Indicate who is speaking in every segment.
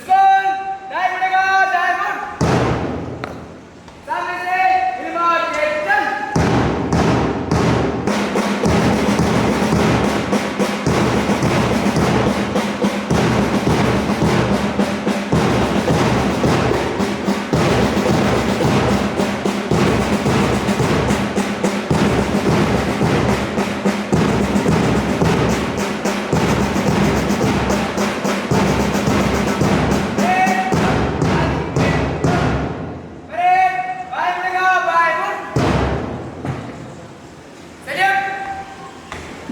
Speaker 1: School time मिलेगा time सामने से invitation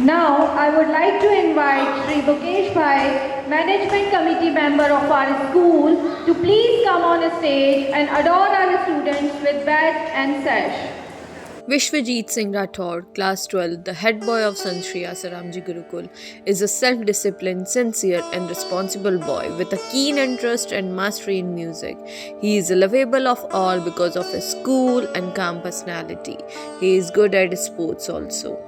Speaker 2: Now, I would like to invite Sri Bukesh Bhai, Management Committee member of our school, to please come on stage and adorn our students with badge and sash.
Speaker 3: Vishwajit Singh Rathod, Class 12, the head boy of Sant Shri Asaramji Gurukul, is a self-disciplined, sincere and responsible boy with a keen interest and mastery in music. He is lovable of all because of his cool and calm personality. He is good at sports also.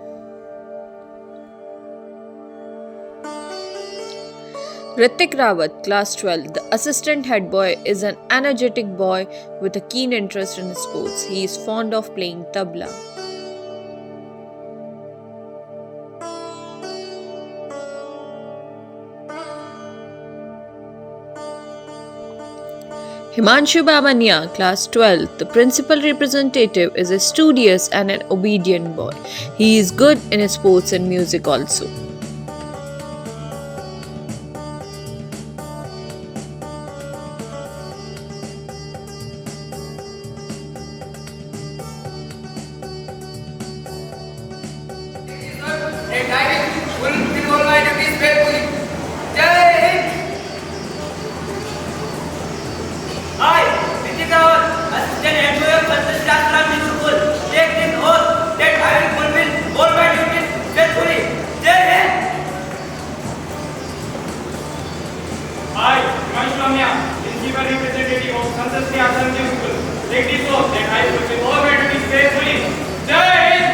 Speaker 3: Ritik Rawat, Class 12, the assistant head boy, is an energetic boy with a keen interest in sports. He is fond of playing tabla. Himanshu Bamania, Class 12, the principal representative, is a studious and an obedient boy. He is good in sports and music also.
Speaker 1: Principal representative of Sant Shri Asaramji Gurukul, take this oath that I will be obey duties faithfully. Jai Hind.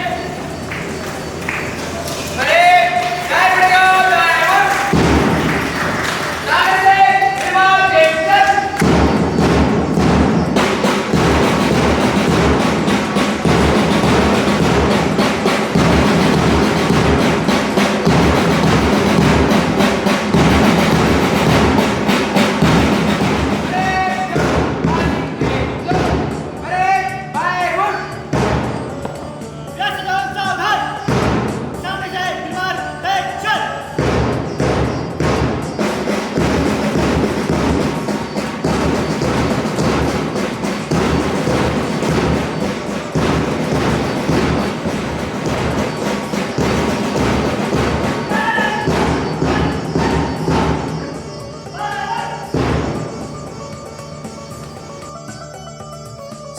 Speaker 1: Parade, Jai Bhagwan, Jai Hind.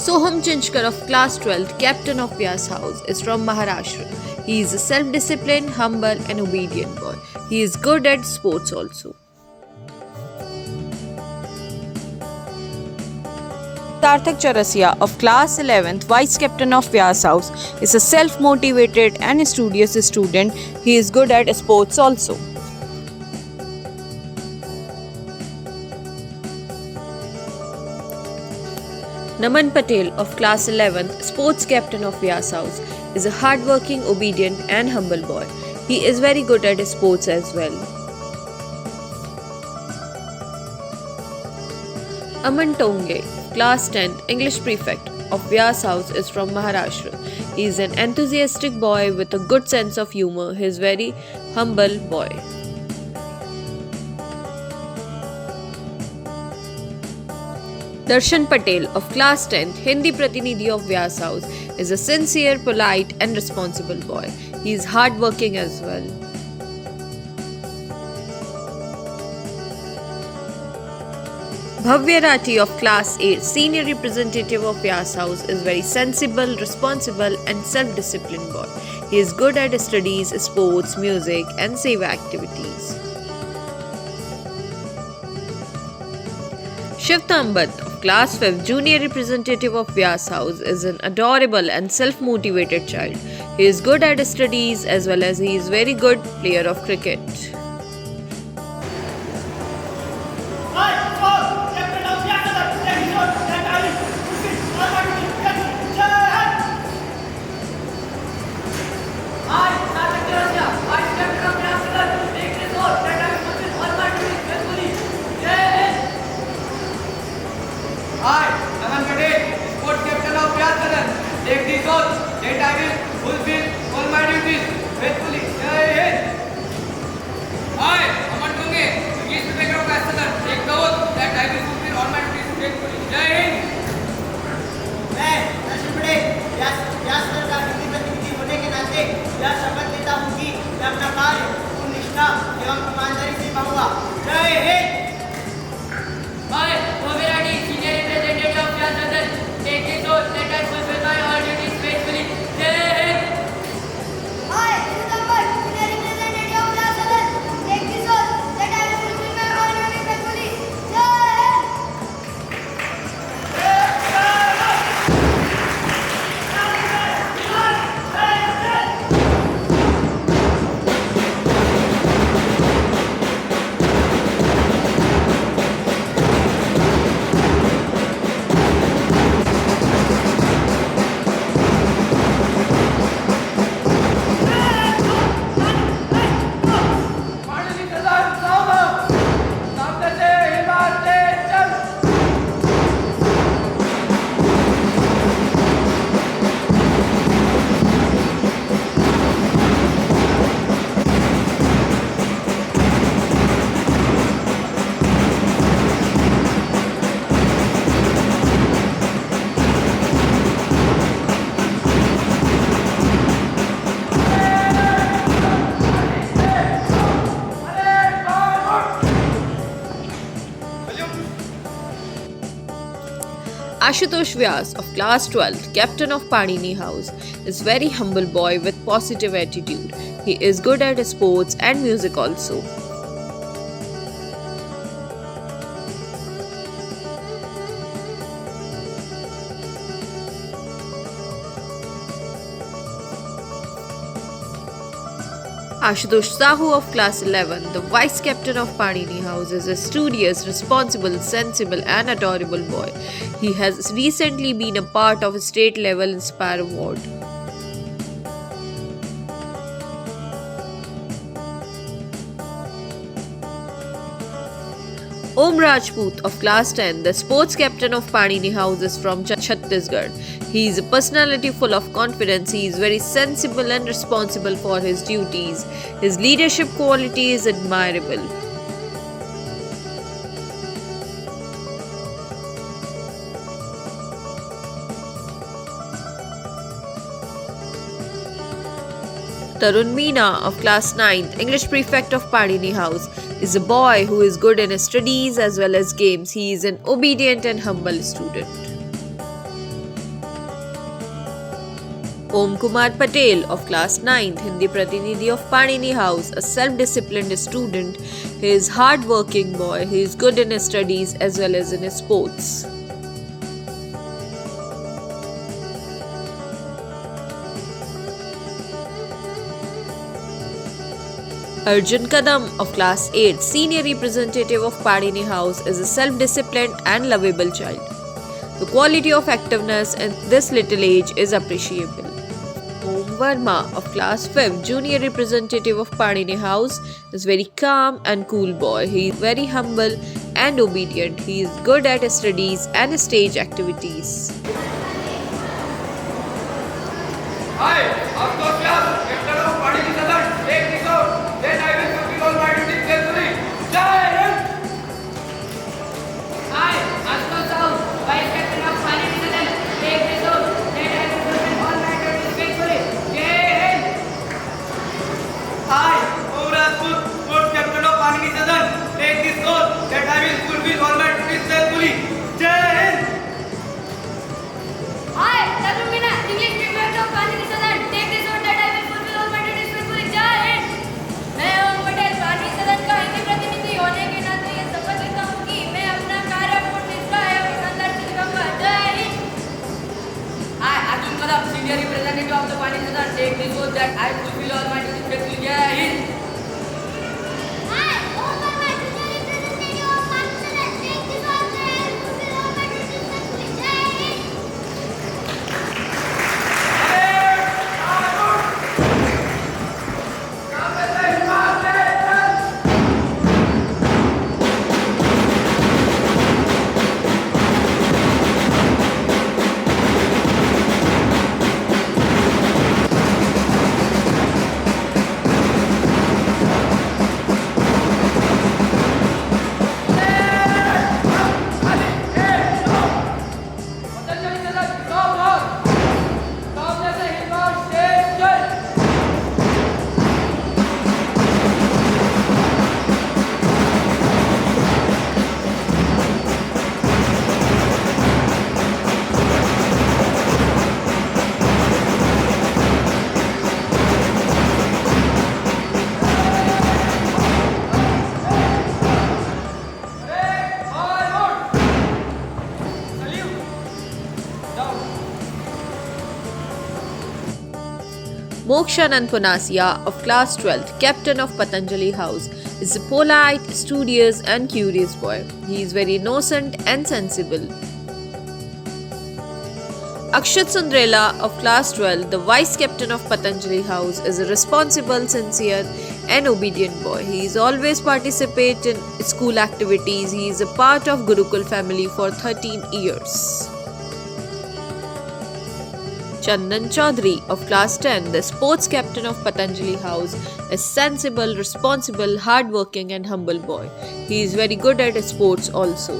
Speaker 3: Soham Chinchkar of Class 12, Captain of Vyas House, is from Maharashtra. He is a self-disciplined, humble and obedient boy. He is good at sports also. Sarthak Charasia of Class 11th, Vice Captain of Vyas House, is a self-motivated and studious student. He is good at sports also. Naman Patel of Class 11th, Sports Captain of Vyas House, is a hardworking, obedient and humble boy. He is very good at sports as well. Aman Tonge, Class 10th, English Prefect of Vyas House, is from Maharashtra. He is an enthusiastic boy with a good sense of humor. He is very humble boy. Darshan Patel of Class 10th, Hindi Pratinidhi of Vyas House, is a sincere, polite and responsible boy. He is hardworking as well. Bhavya Rathi of Class 8, Senior Representative of Vyas House, is very sensible, responsible and self-disciplined boy. He is good at studies, sports, music and seva activities. Shiv Tambat of Class 5, Junior Representative of Vyas House, is an adorable and self-motivated child. He is good at studies as well as he is very good player of cricket.
Speaker 1: Fight!
Speaker 3: Ashutosh Vyas of class 12, captain of Panini House, is very humble boy with positive attitude. He is good at sports and music also. Ashutosh Sahu of class 11, the vice captain of Panini House, is a studious, responsible, sensible, and adorable boy. He has recently been a part of a state level Inspire Award. Om Rajput of class 10, the sports captain of Panini House, is from Chhattisgarh. He is a personality full of confidence. He is very sensible and responsible for his duties. His leadership quality is admirable. Tarun Meena of class 9th, English prefect of Panini House, is a boy who is good in his studies as well as games. He is an obedient and humble student. Om Kumar Patel of class 9th, Hindi Pratinidhi of Panini House, a self-disciplined student. He is hard-working boy. He is good in his studies as well as in his sports. Arjun Kadam of class 8, senior representative of Panini House, is a self-disciplined and lovable child. The quality of activeness in this little age is appreciable. Om Verma of class 5, junior representative of Panini House, is very calm and cool boy. He is very humble and obedient. He is good at his studies and stage activities.
Speaker 1: Hi, Ashutosh Vyas, captain of Panini Southern, take this out. Then I will fulfill all my duties faithfully. Jai Hind!
Speaker 4: Hi, Ashutosh Sahu, Vice Captain of Panini Southern. Take this oath that I will fulfill all my duties faithfully. Jai Hind!
Speaker 1: Hi, Om Rajput, sports captain of Panini Southern, take this oath that I will fulfill all my duties faithfully. Jai Hind!
Speaker 4: Hi, Tarun Meena, English prefect of Panini Southern. Take this oath that I will fulfill all my duties faithfully. Jai Hind! मैं ओम पटेल पानी सदन का हिंदी प्रतिनिधि होने के नाते ये शपथ लेता हूँ कि मैं अपना कार्य पूर्ण निष्ठा एवं ईमानदारी से निभाऊंगा। जय Hind. Hi, Arjun Kadam, senior representative of the Pani Southern. Take this oath that I fulfill all my duties faithfully. Jai Hind.
Speaker 5: Hi, Om Verma, junior representative of Pani Southern. Take this oath that I will fulfill all my duties faithfully. Jai Hind.
Speaker 4: Patanjali सदन, stop now. Stop जैसे Hindustan state जय।
Speaker 3: Mokshanand Punasia of class 12, captain of Patanjali House, is a polite, studious, and curious boy. He is very innocent and sensible. Akshat Sundrela of class 12, the vice captain of Patanjali House, is a responsible, sincere, and obedient boy. He is always participate in school activities. He is a part of Gurukul family for 13 years. Chandan Chaudhary of class 10, the sports captain of Patanjali House, is sensible, responsible, hardworking, and humble boy. He is very good at sports also.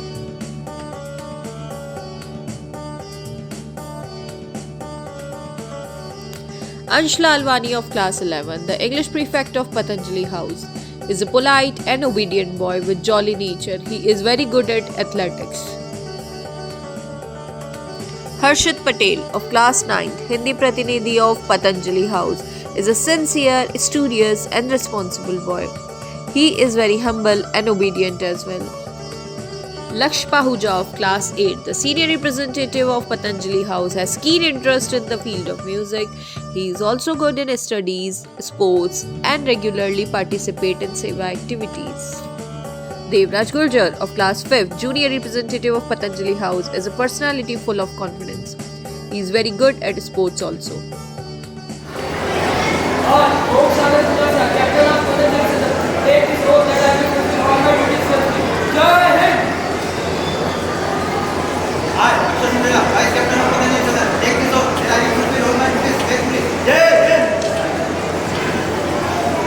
Speaker 3: Ansh Lalwani of class 11, the English prefect of Patanjali House, is a polite and obedient boy with jolly nature. He is very good at athletics. Harshit Patel of class 9th, Hindi Pratinidhi of Patanjali House, is a sincere, studious and responsible boy. He is very humble and obedient as well. Laksh Pahuja of class 8, the senior representative of Patanjali House, has keen interest in the field of music. He is also good in studies, sports and regularly participate in seva activities. Devraj Gurjar of class 5th, junior representative of Patanjali House, is a personality full of confidence. He is very good at sports also.
Speaker 1: I, Akshay Sundela, Vice Captain of Patanjali Southern, take this oath that I will fulfill all my duties faithfully. Jai Hind!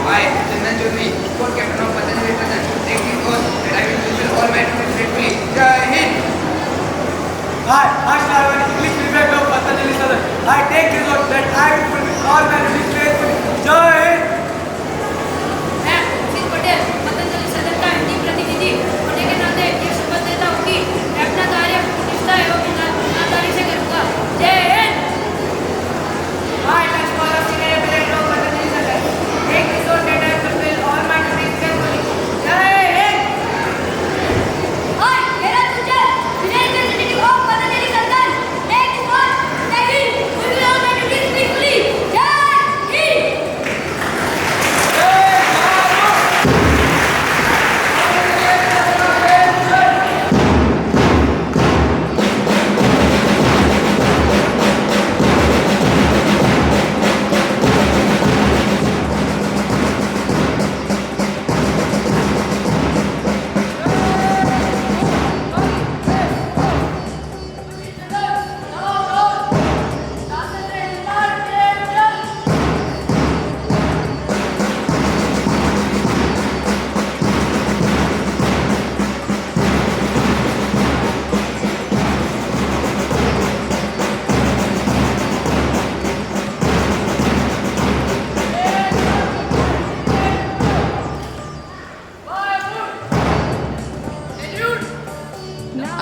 Speaker 1: I, Chandan Chaudhary, Sport Captain of Patanjali Southern, take this oath that I will fulfill all my duties faithfully. Jai Hind! I, Harsh Narwani, English Prefect of Patanjali Southern, I take this oath that I will fulfill all my duties faithfully. Jai Hind!
Speaker 4: मैं सिंह पटेल पतंजलि सदन का हिंदी प्रतिनिधि होने के नाते ये शपथ लेता हूँ कि मैं अपना कार्य निष्ठा एवं ईमानदारी से करूँगा। जय Hind.
Speaker 1: I, Lakshmana, Senior Representative of Patanjali Southern, take this oath that I will fulfill all my duties faithfully. Jai Hind!
Speaker 4: I, Neeraj Gujjar, senior representative of Patanjali Sandhan, take this oath that I will fulfill all my duties faithfully. Jai Hind.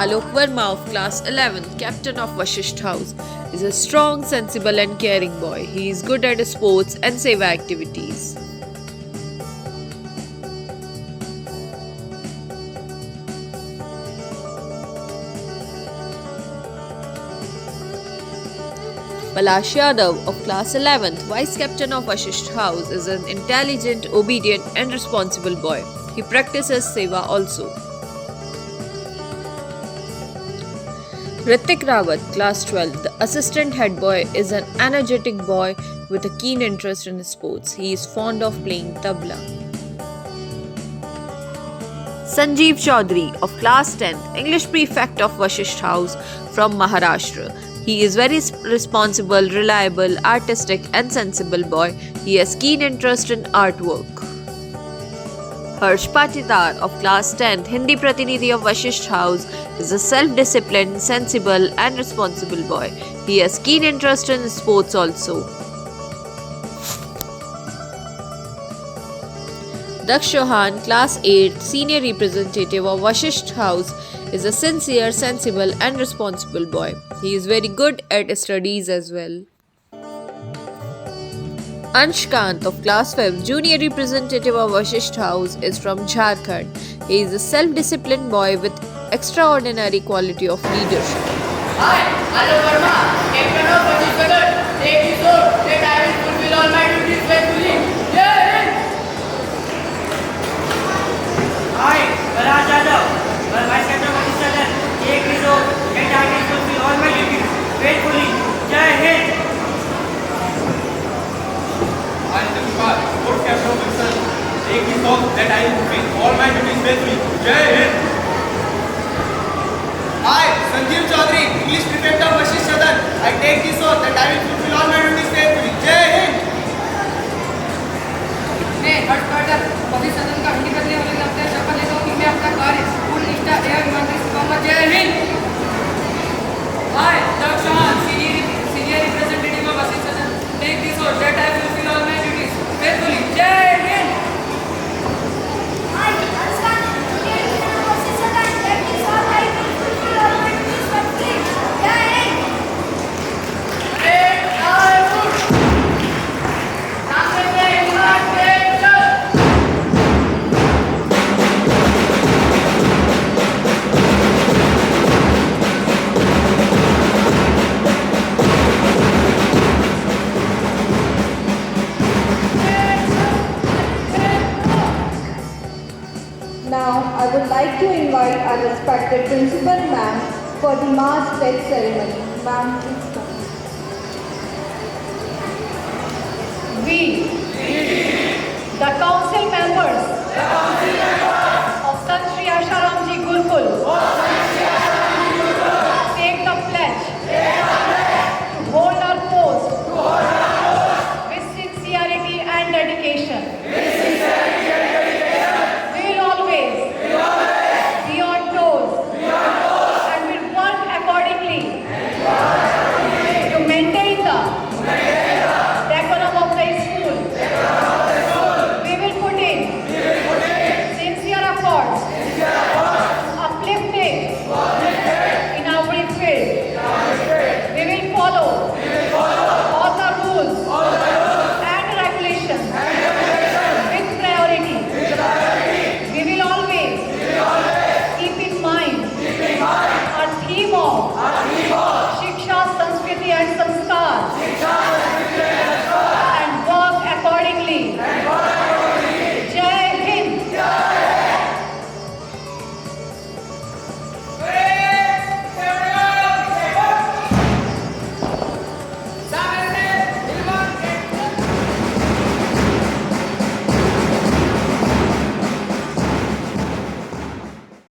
Speaker 3: Alok Verma of class 11th, captain of Vashisht House, is a strong, sensible and caring boy. He is good at sports and seva activities. Palash Yadav of class 11th, vice captain of Vashisht House, is an intelligent, obedient and responsible boy. He practices seva also. Ritik Rawat, class 12, the assistant head boy, is an energetic boy with a keen interest in sports. He is fond of playing tabla. Sanjeev Chaudhary of class 10th, English prefect of Vashisht House from Maharashtra. He is very responsible, reliable, artistic and sensible boy. He has keen interest in artwork. Harsh Patidar of class 10th, Hindi Pratinidhi of Vashisht House, is a self-disciplined, sensible and responsible boy. He has keen interest in sports also. Daksh Chauhan, class 8, senior representative of Vashisht House, is a sincere, sensible and responsible boy. He is very good at studies as well. Ansh Kant of class 5, junior representative of Vashisht House, is from Jharkhand. He is a self-disciplined boy with extraordinary quality of leadership.
Speaker 1: I, Alok Verma, captain of Vashisht Southern, take this oath that I will fulfill all my duties faithfully. Jai Hind! I, Parag Yadav, vice captain of Vashisht Southern, take this oath that I will fulfill all my duties faithfully. Jai Hind! I, Lakshmana, sport captain of Vashisht Southern, take this oath that I will fulfill all my duties faithfully. Jai Hind! I, Sanjeev Chaudhary, English prefect of Vashisht Southern, I take this oath that I will fulfill all my duties faithfully. Jai Hind!
Speaker 6: मैं हर्ष पाठक वशिष्ठ सदन का हिंदी प्रतिनिधि होने के नाते शपथ लेता हूँ कि मैं अपना कार्य पूर्ण निष्ठा एवं ईमानदारी से करूँगा। जय Hind. I, Daksh Chauhan, senior representative of Vashisht Sadan, take this oath that I will fulfill all my duties faithfully. Jai Hind.
Speaker 2: our respected principal ma'am for the mass pledge ceremony. Ma'am, please come. We, the council members of Sant Shri Asharamji Gurukul, take the pledge to hold our post with sincerity and dedication. We will always be on toes and will work accordingly to maintain the decorum of the school. We will put in sincere efforts to uplift it in every field. We will follow all the rules and regulations with priority. We will always keep in mind our theme of Shiksha, Sanskriti and Sanskar.